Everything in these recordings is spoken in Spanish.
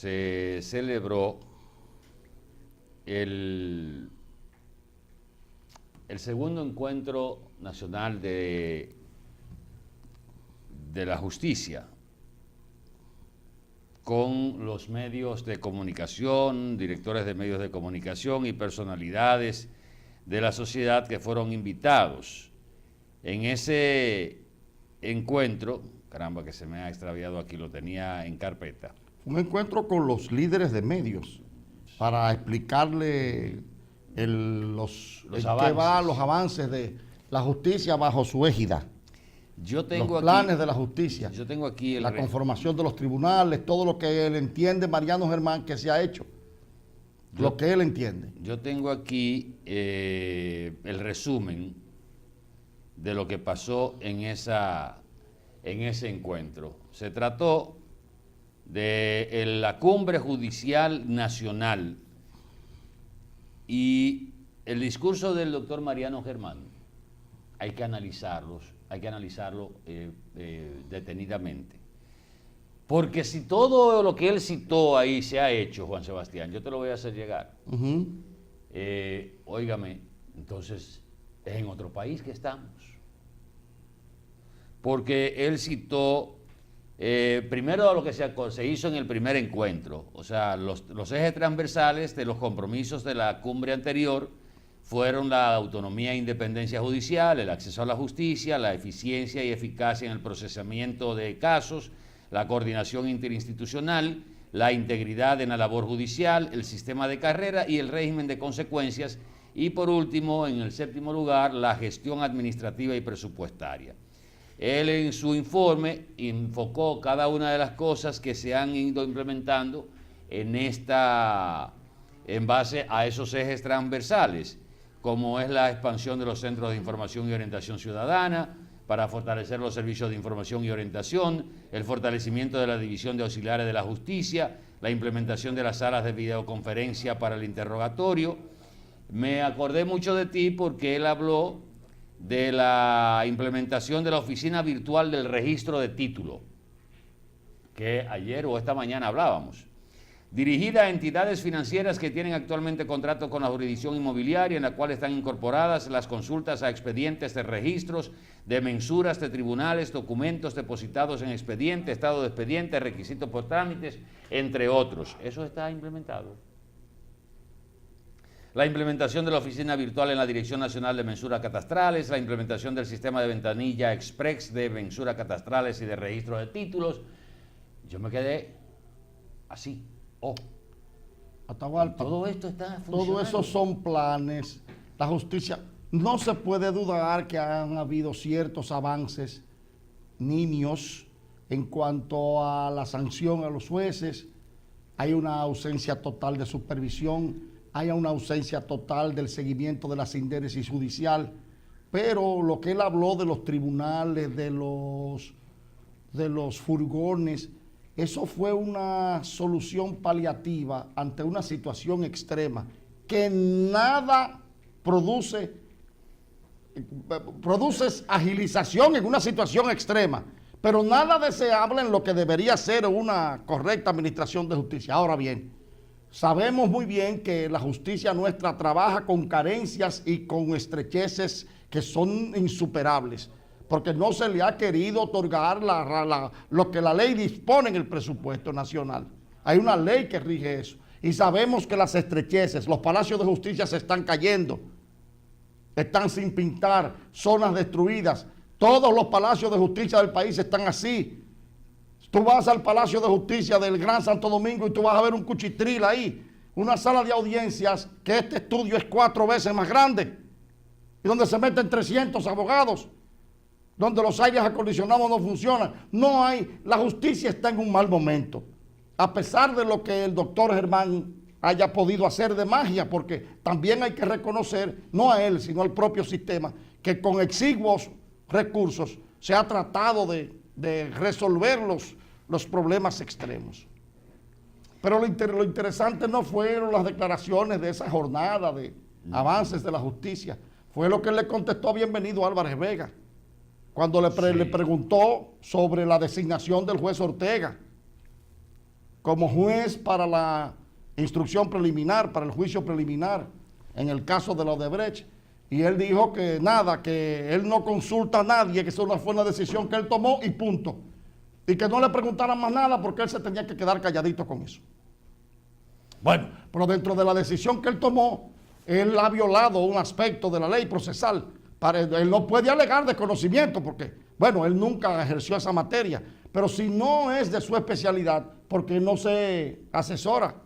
se celebró el segundo encuentro nacional de la justicia con los medios de comunicación, directores de medios de comunicación y personalidades de la sociedad que fueron invitados. En ese encuentro, caramba que se me ha extraviado aquí, lo tenía en carpeta. Un encuentro con los líderes de medios para explicarle los avances de la justicia bajo su égida. Yo tengo los planes de la justicia. Yo tengo aquí la conformación de los tribunales, todo lo que él entiende, Mariano Germán, que se ha hecho. Lo que él entiende. Yo tengo aquí el resumen de lo que pasó en ese encuentro. Se trató de la Cumbre Judicial Nacional y el discurso del doctor Mariano Germán. Hay que analizarlo detenidamente. Porque si todo lo que él citó ahí se ha hecho, Juan Sebastián, yo te lo voy a hacer llegar. Óigame, entonces es en otro país que estamos. Porque él citó primero lo que se hizo en el primer encuentro, o sea, los ejes transversales de los compromisos de la cumbre anterior fueron la autonomía e independencia judicial, el acceso a la justicia, la eficiencia y eficacia en el procesamiento de casos, la coordinación interinstitucional, la integridad en la labor judicial, el sistema de carrera y el régimen de consecuencias, y por último, en el séptimo lugar, la gestión administrativa y presupuestaria. Él en su informe enfocó cada una de las cosas que se han ido implementando en base a esos ejes transversales, como es la expansión de los centros de información y orientación ciudadana, para fortalecer los servicios de información y orientación, el fortalecimiento de la división de auxiliares de la justicia, la implementación de las salas de videoconferencia para el interrogatorio. Me acordé mucho de ti porque él habló de la implementación de la oficina virtual del registro de título, que ayer o esta mañana hablábamos, dirigida a entidades financieras que tienen actualmente contrato con la jurisdicción inmobiliaria, en la cual están incorporadas las consultas a expedientes de registros, de mensuras de tribunales, documentos depositados en expediente, estado de expediente, requisitos por trámites, entre otros. Eso está implementado. La implementación de la oficina virtual en la Dirección Nacional de Mensuras Catastrales, la implementación del sistema de ventanilla express de mensuras catastrales y de registro de títulos. Yo me quedé así. Atahualpa, todo esto está funcionando. Todo eso son planes. La justicia, no se puede dudar que han habido ciertos avances nimios en cuanto a la sanción a los jueces. Hay una ausencia total de supervisión, hay una ausencia total del seguimiento de la sindéresis judicial, pero lo que él habló de los tribunales, de los furgones, eso fue una solución paliativa ante una situación extrema que nada produce agilización en una situación extrema, pero nada deseable en lo que debería ser una correcta administración de justicia. Ahora bien, sabemos muy bien que la justicia nuestra trabaja con carencias y con estrecheces que son insuperables, porque no se le ha querido otorgar lo que la ley dispone en el presupuesto nacional. Hay una ley que rige eso. Y sabemos que las estrecheces, los palacios de justicia se están cayendo, están sin pintar, zonas destruidas. Todos los palacios de justicia del país están así. Tú vas al Palacio de Justicia del Gran Santo Domingo y tú vas a ver un cuchitril ahí, una sala de audiencias que este estudio es 4 veces más grande, y donde se meten 300 abogados, donde los aires acondicionados no funcionan. No hay, la justicia está en un mal momento, a pesar de lo que el doctor Germán haya podido hacer de magia, porque también hay que reconocer, no a él, sino al propio sistema, que con exiguos recursos se ha tratado de resolver los problemas extremos. Pero lo interesante no fueron las declaraciones de esa jornada de avances de la justicia, fue lo que le contestó a Bienvenido Álvarez Vega, cuando le preguntó sobre la designación del juez Ortega. como juez para la instrucción preliminar, para el juicio preliminar, en el caso de la Odebrecht, y él dijo que nada, que él no consulta a nadie, que eso fue una decisión que él tomó y punto. Y que no le preguntaran más nada porque él se tenía que quedar calladito con eso. Bueno, pero dentro de la decisión que él tomó, él ha violado un aspecto de la ley procesal. Él no puede alegar desconocimiento porque, bueno, él nunca ejerció esa materia. Pero si no es de su especialidad, ¿por qué no se asesora?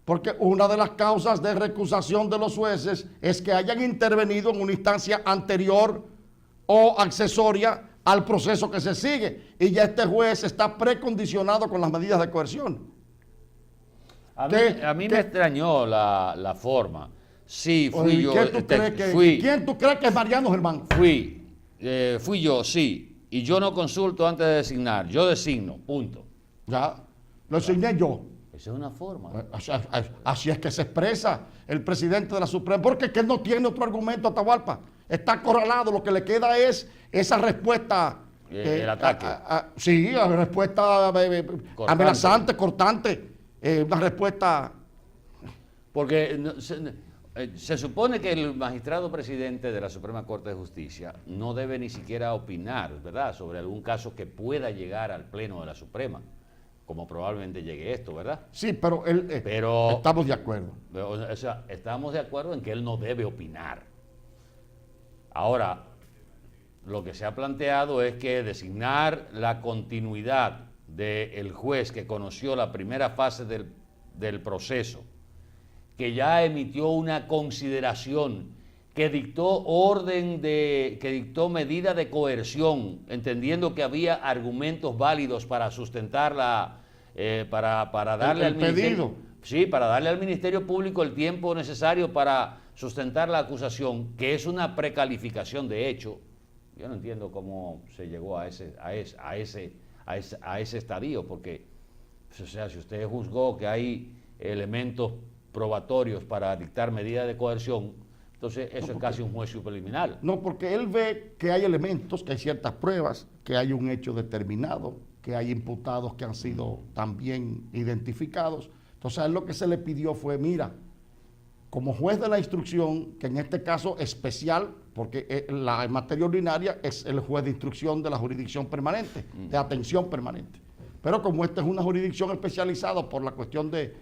Porque una de las causas de recusación de los jueces es que hayan intervenido en una instancia anterior o accesoria al proceso que se sigue. Y ya este juez está precondicionado con las medidas de coerción. A mí me extrañó la forma. Sí, fui yo. ¿Quién tú crees que es Mariano Germán? Fui yo, sí. Y yo no consulto antes de designar. Yo designo, punto. Ya, lo designé yo. Esa es una forma. Así es que se expresa el presidente de la Suprema, porque es que él no tiene otro argumento, Atahualpa. Está acorralado, lo que le queda es esa respuesta. El ataque. Sí, la respuesta amenazante, cortante, una respuesta. Porque se supone que el magistrado presidente de la Suprema Corte de Justicia no debe ni siquiera opinar, ¿verdad?, sobre algún caso que pueda llegar al Pleno de la Suprema, como probablemente llegue esto, ¿verdad? Sí, pero estamos de acuerdo. O sea, estamos de acuerdo en que él no debe opinar. Ahora, lo que se ha planteado es que designar la continuidad del juez que conoció la primera fase del proceso, que ya emitió una consideración, que dictó que dictó medida de coerción, entendiendo que había argumentos válidos para sustentar para darle al ministerio, sí, para darle al Ministerio Público el tiempo necesario para sustentar la acusación, que es una precalificación de hecho. Yo no entiendo cómo se llegó a ese estadio, porque, o sea, si usted juzgó que hay elementos probatorios para dictar medidas de coerción, entonces eso es casi un juicio preliminar. No, porque él ve que hay elementos, que hay ciertas pruebas, que hay un hecho determinado, que hay imputados que han sido también identificados. Entonces a él lo que se le pidió fue, mira, como juez de la instrucción, que en este caso especial, porque la materia ordinaria es el juez de instrucción de la jurisdicción permanente, de atención permanente. Pero como esta es una jurisdicción especializada por la cuestión de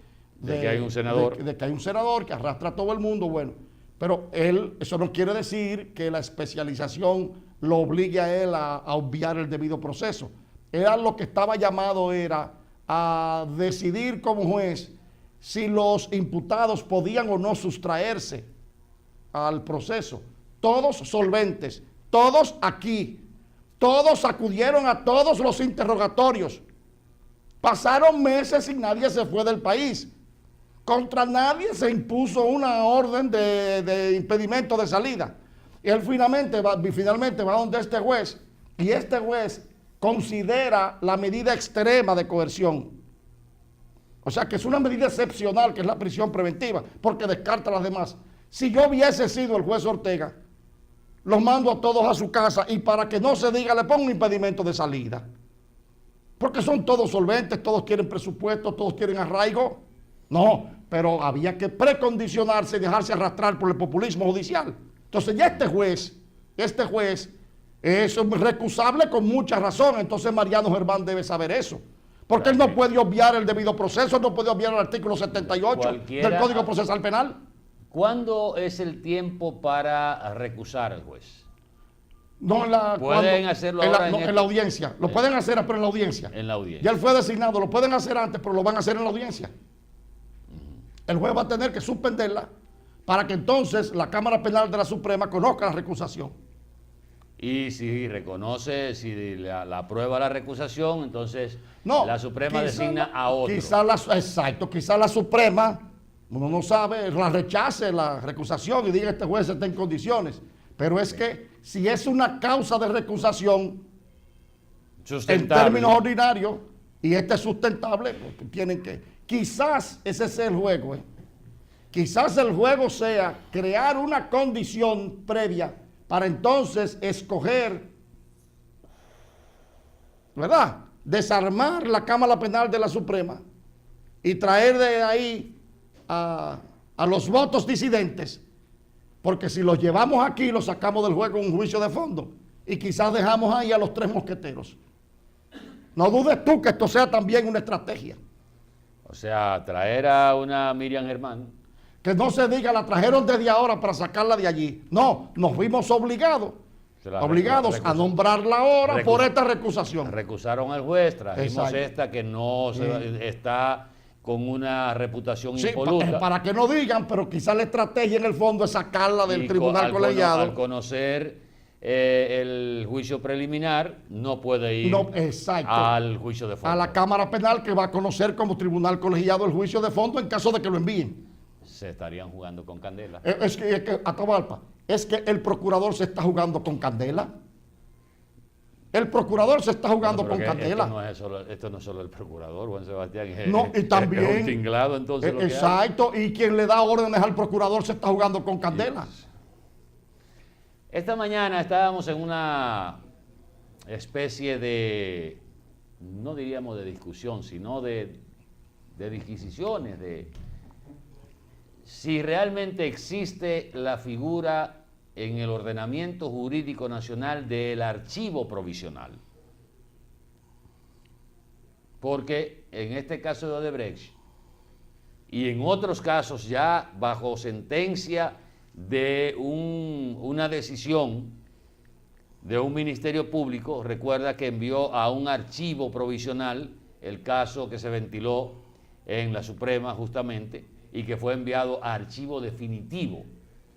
que hay un senador. De que hay un senador que arrastra a todo el mundo, bueno. Pero eso no quiere decir que la especialización lo obligue a él a obviar el debido proceso. Era lo que estaba llamado era a decidir como juez si los imputados podían o no sustraerse al proceso. Todos solventes, todos aquí, todos acudieron a todos los interrogatorios. Pasaron meses y nadie se fue del país. Contra nadie se impuso una orden de impedimento de salida. Y él finalmente va donde este juez, y este juez considera la medida extrema de coerción. O sea que es una medida excepcional, que es la prisión preventiva, porque descarta las demás. Si yo hubiese sido el juez Ortega, los mando a todos a su casa y para que no se diga, le pongo un impedimento de salida. Porque son todos solventes, todos quieren presupuesto, todos quieren arraigo. No, pero había que precondicionarse y dejarse arrastrar por el populismo judicial. Entonces ya este juez es recusable con mucha razón. Entonces Mariano Germán debe saber eso. Porque él no puede obviar el debido proceso, no puede obviar el artículo 78 del Código Procesal Penal. ¿Cuándo es el tiempo para recusar al juez? No, pueden hacerlo ahora en la audiencia. Lo pueden hacer, pero en la audiencia. En la audiencia. Ya él fue designado, lo pueden hacer antes, pero lo van a hacer en la audiencia. El juez va a tener que suspenderla para que entonces la Cámara Penal de la Suprema conozca la recusación. Y si reconoce, si la aprueba la recusación, entonces la Suprema designa a otro. Quizá la Suprema, uno no sabe, la rechace la recusación y diga este juez está en condiciones. Pero es que si es una causa de recusación en términos ordinarios y este es sustentable, pues tienen que... Quizás ese sea el juego. Quizás el juego sea crear una condición previa para entonces escoger, ¿verdad?, desarmar la Cámara Penal de la Suprema y traer de ahí a los votos disidentes, porque si los llevamos aquí, los sacamos del juego en un juicio de fondo y quizás dejamos ahí a los 3 mosqueteros. No dudes tú que esto sea también una estrategia. O sea, traer a una Miriam Germán. Que no se diga, la trajeron desde ahora para sacarla de allí. No, nos vimos obligados a nombrarla ahora por esta recusación. Recusaron al juez, trajimos Exacto. esta que no está con una reputación impoluta. Para que no digan, pero quizás la estrategia en el fondo es sacarla del tribunal colegiado. Al conocer el juicio preliminar, no puede ir al juicio de fondo. A la Cámara Penal, que va a conocer como tribunal colegiado el juicio de fondo en caso de que lo envíen. Se estarían jugando con candela. Es que Atahualpa, es que el procurador se está jugando con candela. El procurador se está jugando con candela. Esto no es solo el procurador, Juan Sebastián. Y también, es un tinglado, entonces. Exacto, y quien le da órdenes al procurador se está jugando con candela. Esta mañana estábamos en una especie de, no diríamos de discusión, sino de disquisiciones, de si realmente existe la figura en el ordenamiento jurídico nacional del archivo provisional. Porque en este caso de Odebrecht y en otros casos ya bajo sentencia de una decisión de un ministerio público, recuerda que envió a un archivo provisional el caso que se ventiló en la Suprema justamente y que fue enviado a archivo definitivo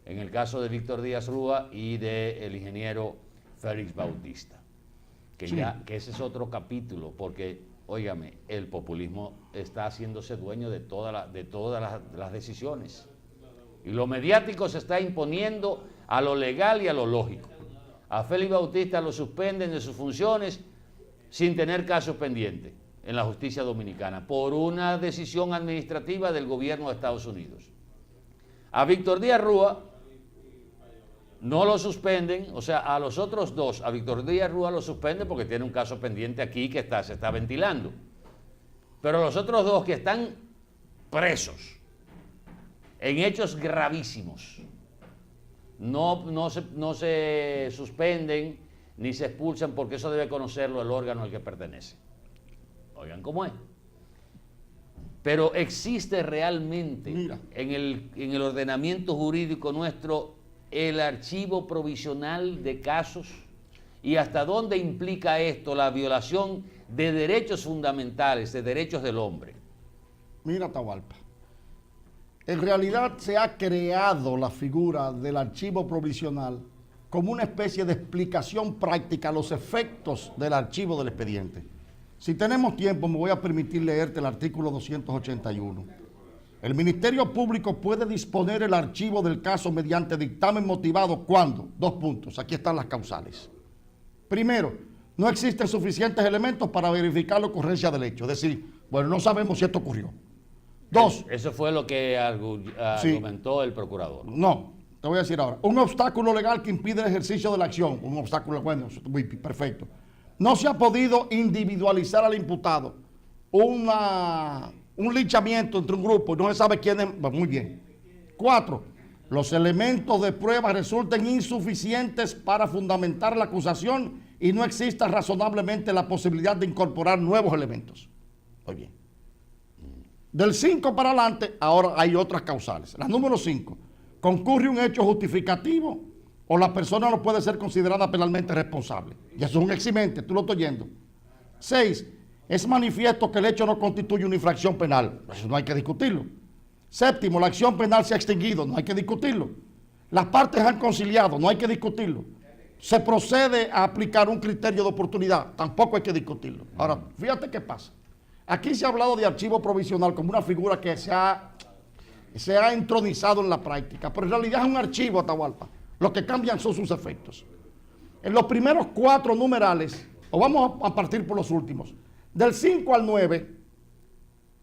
en el caso de Víctor Díaz Rúa y del ingeniero Félix Bautista, que ese es otro capítulo, porque, óigame, el populismo está haciéndose dueño de todas las decisiones. Y lo mediático se está imponiendo a lo legal y a lo lógico. A Félix Bautista lo suspenden de sus funciones sin tener casos pendientes en la justicia dominicana por una decisión administrativa del gobierno de Estados Unidos. A Víctor Díaz Rúa no lo suspenden, o sea, a los otros dos, a Víctor Díaz Rúa lo suspenden porque tiene un caso pendiente aquí que se está ventilando. Pero los otros dos que están presos en hechos gravísimos, no se suspenden ni se expulsan porque eso debe conocerlo el órgano al que pertenece. Oigan cómo es. Pero existe realmente en el ordenamiento jurídico nuestro el archivo provisional de casos, y hasta dónde implica esto la violación de derechos fundamentales, de derechos del hombre. Mira, Atahualpa, en realidad se ha creado la figura del archivo provisional como una especie de explicación práctica a los efectos del archivo del expediente. Si tenemos tiempo, me voy a permitir leerte el artículo 281. El Ministerio Público puede disponer el archivo del caso mediante dictamen motivado cuando, 2 puntos, aquí están las causales. Primero, no existen suficientes elementos para verificar la ocurrencia del hecho, es decir, bueno, no sabemos si esto ocurrió. 2. Eso fue lo que argumentó el procurador. No, te voy a decir ahora. Un obstáculo legal que impide el ejercicio de la acción. Un obstáculo, bueno, perfecto. No se ha podido individualizar al imputado un linchamiento entre un grupo y no se sabe quién es. Muy bien. 4. Los elementos de prueba resulten insuficientes para fundamentar la acusación y no exista razonablemente la posibilidad de incorporar nuevos elementos. Muy bien. Del 5 para adelante, ahora hay otras causales. La número 5. Concurre un hecho justificativo o la persona no puede ser considerada penalmente responsable. Y eso es un eximente, tú lo estás oyendo. 6. Es manifiesto que el hecho no constituye una infracción penal. Eso no hay que discutirlo. 7. La acción penal se ha extinguido. No hay que discutirlo. Las partes han conciliado. No hay que discutirlo. Se procede a aplicar un criterio de oportunidad. Tampoco hay que discutirlo. Ahora, fíjate qué pasa. Aquí se ha hablado de archivo provisional como una figura que se ha entronizado en la práctica, pero en realidad es un archivo, Atahualpa. Lo que cambian son sus efectos. En los primeros 4 numerales, o vamos a partir por los últimos, del 5 al 9,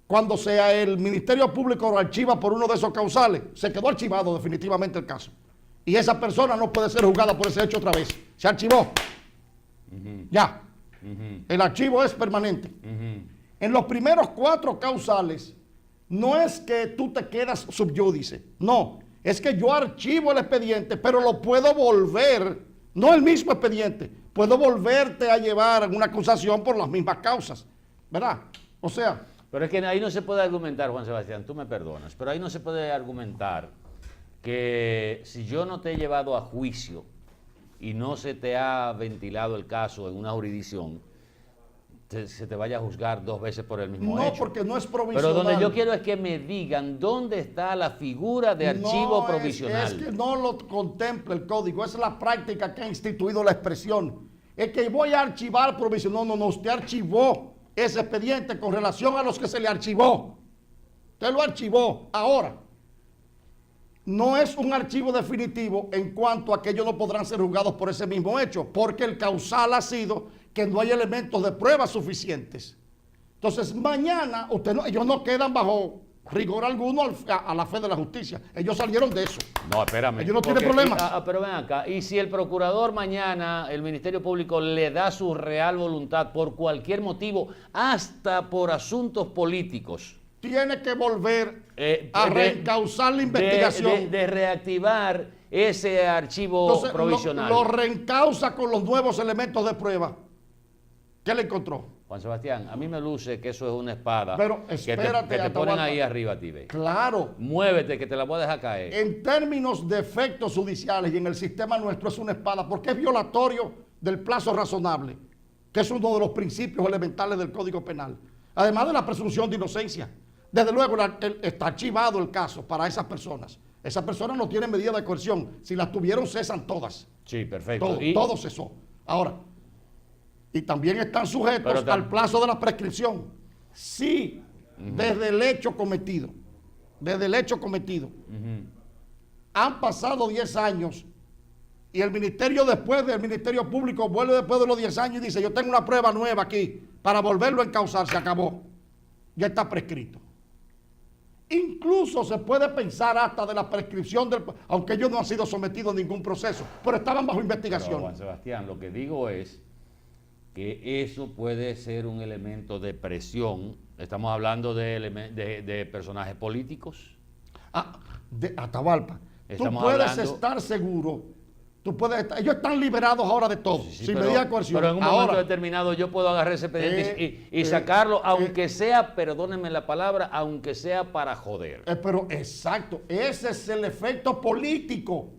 cuando sea el Ministerio Público lo archiva por uno de esos causales, se quedó archivado definitivamente el caso. Y esa persona no puede ser juzgada por ese hecho otra vez. Se archivó. Ya. El archivo es permanente. En los primeros 4 causales, no es que tú te quedas subyúdice, no, es que yo archivo el expediente, pero lo puedo volver, no el mismo expediente, puedo volverte a llevar en una acusación por las mismas causas, ¿verdad? O sea... Pero es que ahí no se puede argumentar, Juan Sebastián, tú me perdonas, pero ahí no se puede argumentar que si yo no te he llevado a juicio y no se te ha ventilado el caso en una jurisdicción, se te vaya a juzgar 2 veces por el mismo hecho. No, porque no es provisional. Pero donde yo quiero es que me digan dónde está la figura de archivo provisional. Es que no lo contempla el código, es la práctica que ha instituido la expresión. Es que voy a archivar provisional. No, usted archivó ese expediente con relación a los que se le archivó. Usted lo archivó. Ahora, no es un archivo definitivo en cuanto a que ellos no podrán ser juzgados por ese mismo hecho, porque el causal ha sido que no hay elementos de prueba suficientes. Entonces, mañana ellos no quedan bajo rigor alguno a la fe de la justicia. Ellos salieron de eso. No, espérame. Ellos no tienen problemas. Pero ven acá, y si el procurador mañana, el Ministerio Público le da su real voluntad por cualquier motivo, hasta por asuntos políticos, tiene que volver a reencauzar la investigación. De reactivar ese archivo Entonces, provisional. Lo reencausa con los nuevos elementos de prueba. ¿Qué le encontró? Juan Sebastián, a mí me luce que eso es una espada. Pero espérate, que te ponen ahí arriba a ti, ve. Claro. Muévete, que te la voy a dejar caer. En términos de efectos judiciales y en el sistema nuestro es una espada porque es violatorio del plazo razonable, que es uno de los principios elementales del Código Penal. Además de la presunción de inocencia. Desde luego está archivado el caso para esas personas. Esas personas no tienen medida de coerción. Si las tuvieron, cesan todas. Sí, perfecto. Todo cesó. Ahora, y también están sujetos al plazo de la prescripción. Sí, desde el hecho cometido, han pasado 10 años y el Ministerio Público vuelve después de los 10 años y dice, yo tengo una prueba nueva aquí para volverlo a encauzar, se acabó. Ya está prescrito. Incluso se puede pensar hasta de la prescripción, aunque ellos no han sido sometidos a ningún proceso, pero estaban bajo investigación. Pero, Juan Sebastián, lo que digo es que eso puede ser un elemento de presión. Estamos hablando de personajes políticos. De Atahualpa. Tú puedes estar seguro. Ellos están liberados ahora de todo, sin medida de coerción. Pero en un momento determinado yo puedo agarrar ese expediente y sacarlo, aunque sea, perdónenme la palabra, aunque sea para joder. Pero exacto, ese es el efecto político.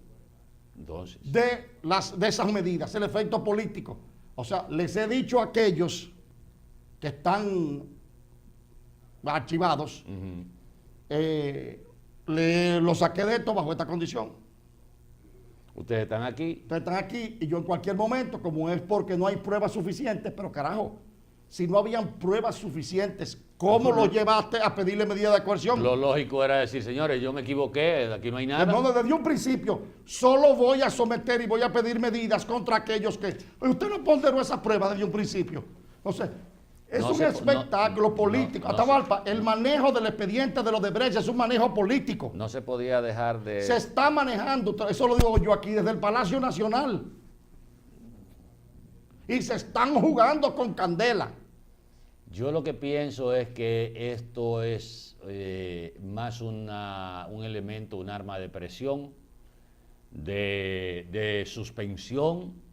Entonces, de esas medidas, el efecto político. O sea, les he dicho a aquellos que están archivados, los saqué de esto bajo esta condición. Ustedes están aquí. Ustedes están aquí y yo en cualquier momento, como es porque no hay pruebas suficientes, pero carajo, si no habían pruebas suficientes, ¿cómo lo llevaste a pedirle medida de coerción? Lo lógico era decir, señores, yo me equivoqué, aquí no hay nada. No, desde un principio, solo voy a someter y voy a pedir medidas contra aquellos que... Usted no ponderó esa prueba desde un principio. Entonces, es un espectáculo político. Atahualpa, el manejo del expediente de los de Brecht es un manejo político. No se podía dejar de... Se está manejando, eso lo digo yo aquí, desde el Palacio Nacional. Y se están jugando con candela. Yo lo que pienso es que esto es más un elemento, un arma de presión, de suspensión,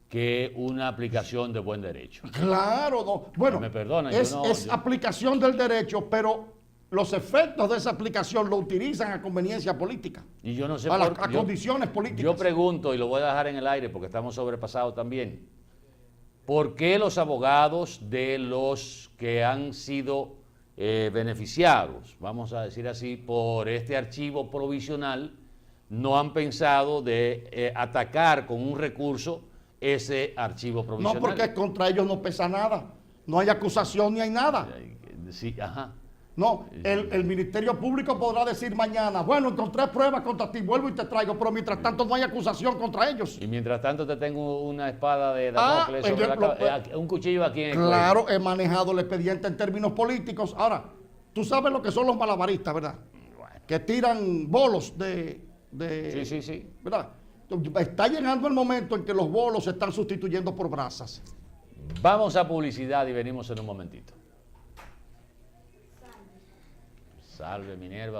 que una aplicación de buen derecho. Claro, no. Bueno, me perdonan, es aplicación del derecho, pero los efectos de esa aplicación lo utilizan a conveniencia política. Y yo no sé a condiciones políticas. Yo pregunto, y lo voy a dejar en el aire porque estamos sobrepasados también, ¿por qué los abogados de los que han sido beneficiados, vamos a decir así, por este archivo provisional, no han pensado de atacar con un recurso ese archivo provisional? No, porque contra ellos no pesa nada. No hay acusación ni hay nada. Sí, ajá. No, el Ministerio Público podrá decir mañana, bueno, encontré pruebas contra ti, vuelvo y te traigo, pero mientras tanto no hay acusación contra ellos. Y mientras tanto te tengo una espada de Damocles un cuchillo aquí en el Claro, cuello. he manejado el expediente en términos políticos. Ahora, tú sabes lo que son los malabaristas, ¿verdad? Bueno. Que tiran bolos Sí. ¿verdad? Está llegando el momento en que los bolos se están sustituyendo por brasas. Vamos a publicidad y venimos en un momentito. Salve Minerva.